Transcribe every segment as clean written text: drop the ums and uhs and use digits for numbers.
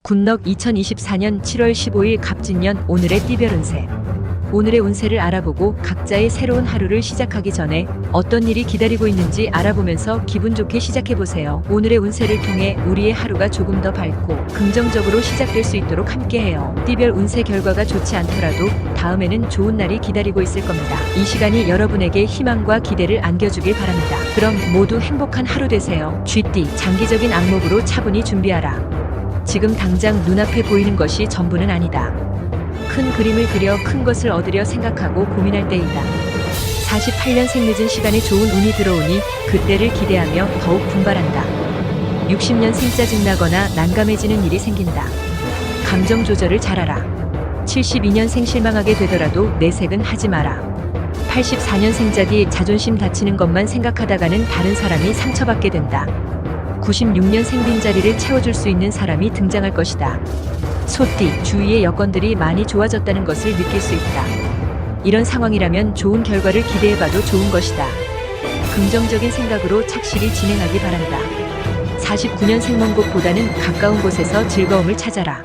군럭 2024년 7월 15일 갑진년 오늘의 띠별 운세. 오늘의 운세를 알아보고 각자의 새로운 하루를 시작하기 전에 어떤 일이 기다리고 있는지 알아보면서 기분 좋게 시작해보세요. 오늘의 운세를 통해 우리의 하루가 조금 더 밝고 긍정적으로 시작될 수 있도록 함께해요. 띠별 운세 결과가 좋지 않더라도 다음에는 좋은 날이 기다리고 있을 겁니다. 이 시간이 여러분에게 희망과 기대를 안겨주길 바랍니다. 그럼 모두 행복한 하루 되세요. 쥐띠, 장기적인 악목으로 차분히 준비하라. 지금 당장 눈앞에 보이는 것이 전부는 아니다. 큰 그림을 그려 큰 것을 얻으려 생각하고 고민할 때이다. 48년생 늦은 시간에 좋은 운이 들어오니 그때를 기대하며 더욱 분발한다. 60년생 짜증나거나 난감해지는 일이 생긴다. 감정 조절을 잘하라. 72년생 실망하게 되더라도 내색은 하지 마라. 84년생자디 자존심 다치는 것만 생각하다가는 다른 사람이 상처받게 된다. 96년생 빈자리를 채워줄 수 있는 사람이 등장할 것이다. 소띠, 주위의 여건들이 많이 좋아졌다는 것을 느낄 수 있다. 이런 상황이라면 좋은 결과를 기대해봐도 좋은 것이다. 긍정적인 생각으로 착실히 진행하기 바란다. 49년생 먼 곳보다는 가까운 곳에서 즐거움을 찾아라.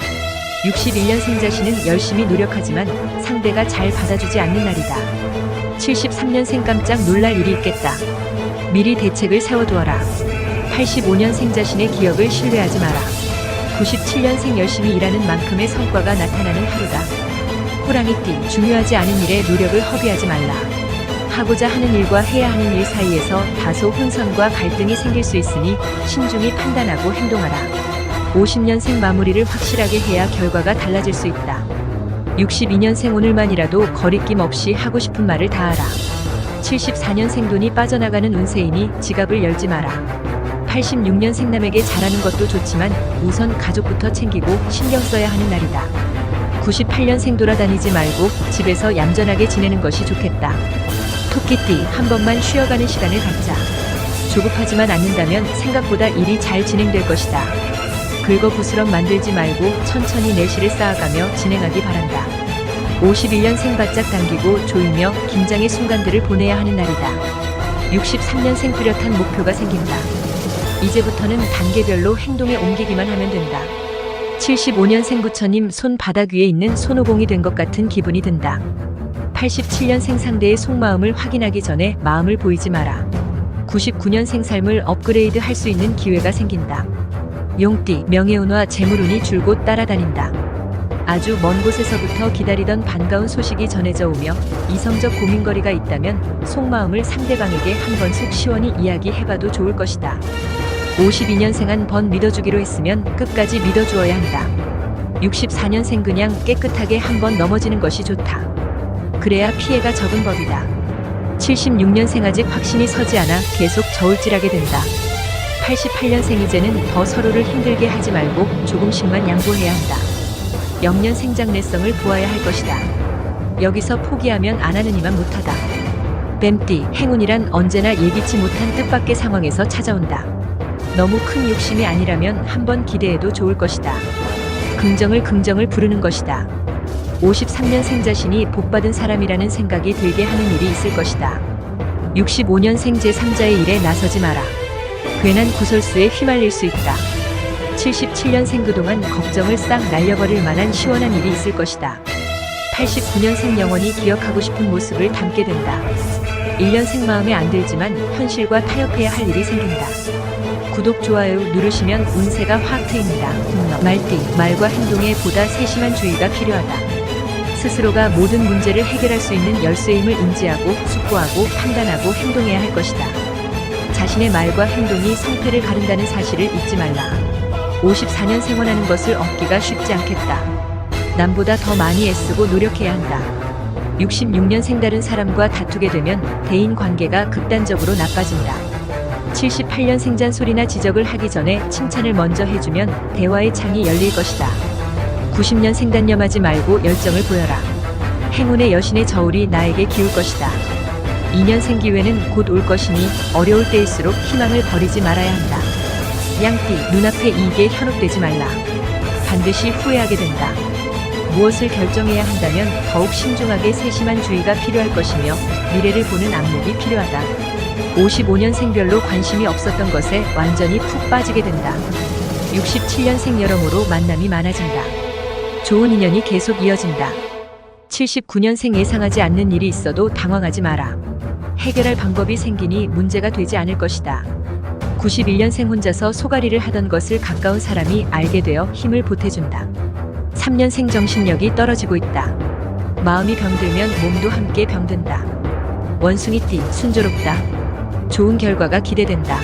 61년생 자신은 열심히 노력하지만 상대가 잘 받아주지 않는 날이다. 73년생 깜짝 놀랄 일이 있겠다. 미리 대책을 세워두어라. 85년생 자신의 기억을 신뢰하지 마라. 97년생 열심히 일하는 만큼의 성과가 나타나는 하루다. 호랑이띠, 중요하지 않은 일에 노력을 허비하지 말라. 하고자 하는 일과 해야 하는 일 사이에서 다소 혼선과 갈등이 생길 수 있으니 신중히 판단하고 행동하라. 50년생 마무리를 확실하게 해야 결과가 달라질 수 있다. 62년생 오늘만이라도 거리낌 없이 하고 싶은 말을 다하라. 74년생 돈이 빠져나가는 운세이니 지갑을 열지 마라. 86년생 남에게 잘하는 것도 좋지만 우선 가족부터 챙기고 신경 써야 하는 날이다. 98년생 돌아다니지 말고 집에서 얌전하게 지내는 것이 좋겠다. 토끼띠, 한 번만 쉬어가는 시간을 갖자. 조급하지만 않는다면 생각보다 일이 잘 진행될 것이다. 긁어부스럼 만들지 말고 천천히 내실을 쌓아가며 진행하기 바란다. 51년생 바짝 당기고 조이며 긴장의 순간들을 보내야 하는 날이다. 63년생 뚜렷한 목표가 생긴다. 이제부터는 단계별로 행동에 옮기기만 하면 된다. 75년생 부처님 손 바닥 위에 있는 손오공이 된 것 같은 기분이 든다. 87년생 상대의 속마음을 확인하기 전에 마음을 보이지 마라. 99년생 삶을 업그레이드 할 수 있는 기회가 생긴다. 용띠, 명예운과 재물운이 줄곧 따라다닌다. 아주 먼 곳에서부터 기다리던 반가운 소식이 전해져 오며 이성적 고민거리가 있다면 속마음을 상대방에게 한 번 속 시원히 이야기해봐도 좋을 것이다. 52년생 한 번 믿어주기로 했으면 끝까지 믿어주어야 한다. 64년생 그냥 깨끗하게 한 번 넘어지는 것이 좋다. 그래야 피해가 적은 법이다. 76년생 아직 확신이 서지 않아 계속 저울질하게 된다. 88년생 이제는 더 서로를 힘들게 하지 말고 조금씩만 양보해야 한다. 0년생 장래성을 보아야 할 것이다. 여기서 포기하면 안 하는 이만 못하다. 뱀띠, 행운이란 언제나 예기치 못한 뜻밖의 상황에서 찾아온다. 너무 큰 욕심이 아니라면 한번 기대해도 좋을 것이다. 긍정을 부르는 것이다. 53년생 자신이 복받은 사람이라는 생각이 들게 하는 일이 있을 것이다. 65년생 제3자의 일에 나서지 마라. 괜한 구설수에 휘말릴 수 있다. 77년생 그동안 걱정을 싹 날려버릴 만한 시원한 일이 있을 것이다. 89년생 영원히 기억하고 싶은 모습을 담게 된다. 1년생 마음에 안 들지만 현실과 타협해야 할 일이 생긴다. 구독, 좋아요 누르시면 운세가 확 트입니다. 말띠, 말과 행동에 보다 세심한 주의가 필요하다. 스스로가 모든 문제를 해결할 수 있는 열쇠임을 인지하고 숙고하고 판단하고 행동해야 할 것이다. 자신의 말과 행동이 성패를 가른다는 사실을 잊지 말라. 54년 생활하는 것을 얻기가 쉽지 않겠다. 남보다 더 많이 애쓰고 노력해야 한다. 66년생 다른 사람과 다투게 되면 대인 관계가 극단적으로 나빠진다. 78년생 잔소리나 지적을 하기 전에 칭찬을 먼저 해주면 대화의 창이 열릴 것이다. 90년생 단념하지 말고 열정을 보여라. 행운의 여신의 저울이 나에게 기울 것이다. 2년생 기회는 곧 올 것이니 어려울 때일수록 희망을 버리지 말아야 한다. 양띠, 눈앞의 이익에 현혹되지 말라. 반드시 후회하게 된다. 무엇을 결정해야 한다면 더욱 신중하게 세심한 주의가 필요할 것이며 미래를 보는 안목이 필요하다. 55년생 별로 관심이 없었던 것에 완전히 푹 빠지게 된다. 67년생 여러모로 만남이 많아진다. 좋은 인연이 계속 이어진다. 79년생 예상하지 않는 일이 있어도 당황하지 마라. 해결할 방법이 생기니 문제가 되지 않을 것이다. 91년생 혼자서 소가리를 하던 것을 가까운 사람이 알게 되어 힘을 보태준다. 3년생 정신력이 떨어지고 있다. 마음이 병들면 몸도 함께 병든다. 원숭이띠 순조롭다. 좋은 결과가 기대된다.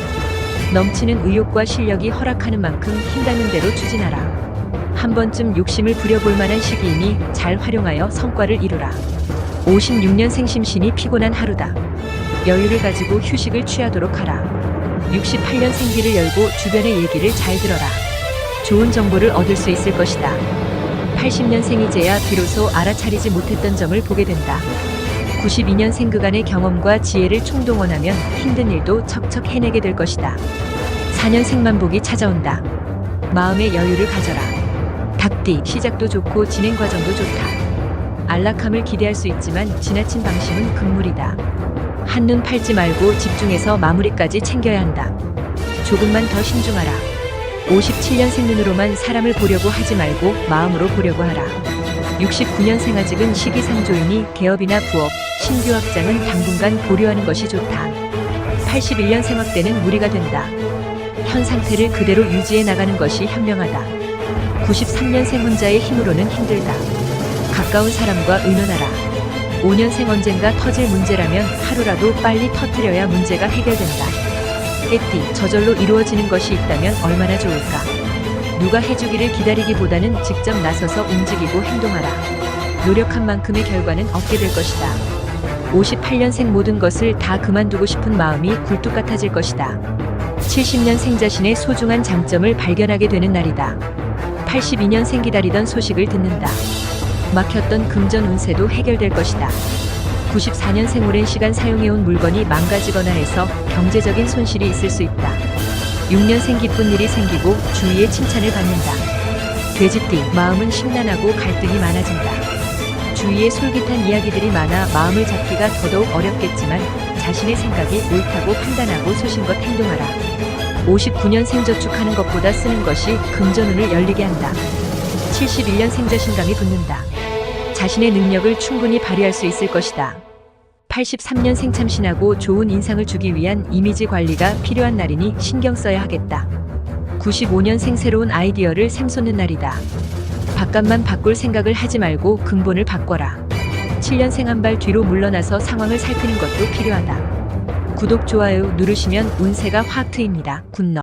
넘치는 의욕과 실력이 허락하는 만큼 힘닿는 대로 추진하라. 한 번쯤 욕심을 부려볼 만한 시기이니 잘 활용하여 성과를 이루라. 56년생 심신이 피곤한 하루다. 여유를 가지고 휴식을 취하도록 하라. 68년생 귀를 열고 주변의 얘기를 잘 들어라. 좋은 정보를 얻을 수 있을 것이다. 80년생이제야 비로소 알아차리지 못했던 점을 보게 된다. 92년생 그간의 경험과 지혜를 총동원하면 힘든 일도 척척 해내게 될 것이다. 4년생 만복이 찾아온다. 마음의 여유를 가져라. 닭띠 시작도 좋고 진행 과정도 좋다. 안락함을 기대할 수 있지만 지나친 방심은 금물이다. 한눈 팔지 말고 집중해서 마무리까지 챙겨야 한다. 조금만 더 신중하라. 57년생 눈으로만 사람을 보려고 하지 말고 마음으로 보려고 하라. 69년생 아직은 시기상조이니 개업이나 부업, 신규 확장은 당분간 보류하는 것이 좋다. 81년생 확대는 무리가 된다. 현 상태를 그대로 유지해 나가는 것이 현명하다. 93년생 혼자의 힘으로는 힘들다. 가까운 사람과 의논하라. 5년생 언젠가 터질 문제라면 하루라도 빨리 터뜨려야 문제가 해결된다. 깨띠 저절로 이루어지는 것이 있다면 얼마나 좋을까. 누가 해주기를 기다리기보다는 직접 나서서 움직이고 행동하라. 노력한 만큼의 결과는 얻게 될 것이다. 58년생 모든 것을 다 그만두고 싶은 마음이 굴뚝 같아질 것이다. 70년생 자신의 소중한 장점을 발견하게 되는 날이다. 82년생 기다리던 소식을 듣는다. 막혔던 금전 운세도 해결될 것이다. 94년생 오랜 시간 사용해온 물건이 망가지거나 해서 경제적인 손실이 있을 수 있다. 6년생 기쁜 일이 생기고 주위의 칭찬을 받는다. 돼지띠 마음은 심란하고 갈등이 많아진다. 주위에 솔깃한 이야기들이 많아 마음을 잡기가 더더욱 어렵겠지만 자신의 생각이 옳다고 판단하고 소신껏 행동하라. 59년생 저축하는 것보다 쓰는 것이 금전운을 열리게 한다. 71년생 자신감이 붙는다. 자신의 능력을 충분히 발휘할 수 있을 것이다. 83년생 참신하고 좋은 인상을 주기 위한 이미지 관리가 필요한 날이니 신경 써야 하겠다. 95년생 새로운 아이디어를 샘솟는 날이다. 바깥만 바꿀 생각을 하지 말고 근본을 바꿔라. 7년생 한 발 뒤로 물러나서 상황을 살피는 것도 필요하다. 구독, 좋아요 누르시면 운세가 확 트입니다. 굿럭.